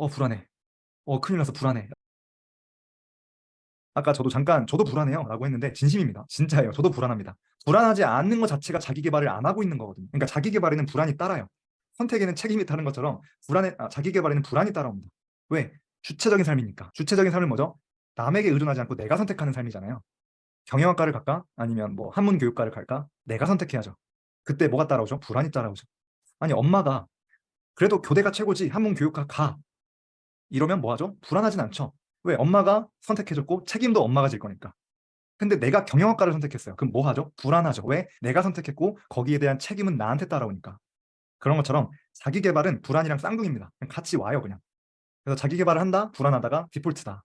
불안해. 큰일 났어. 불안해. 아까 저도 불안해요 라고 했는데 진심입니다. 진짜예요. 저도 불안합니다. 불안하지 않는 것 자체가 자기 개발을 안 하고 있는 거거든요. 그러니까 자기 개발에는 불안이 따라요. 선택에는 책임이 따른 것처럼 자기 개발에는 불안이 따라옵니다. 왜? 주체적인 삶이니까. 주체적인 삶은 뭐죠? 남에게 의존하지 않고 내가 선택하는 삶이잖아요. 경영학과를 갈까? 아니면 뭐 한문교육과를 갈까? 내가 선택해야죠. 그때 뭐가 따라오죠? 불안이 따라오죠. 아니, 엄마가 그래도 교대가 최고지, 한문교육과 가, 이러면 뭐하죠? 불안하진 않죠. 왜? 엄마가 선택해줬고 책임도 엄마가 질 거니까. 근데 내가 경영학과를 선택했어요. 그럼 뭐 하죠? 불안하죠. 왜? 내가 선택했고 거기에 대한 책임은 나한테 따라오니까. 그런 것처럼 자기 개발은 불안이랑 쌍둥이입니다. 그냥 같이 와요, 그냥. 그래서 자기 개발을 한다, 불안하다가 디폴트다.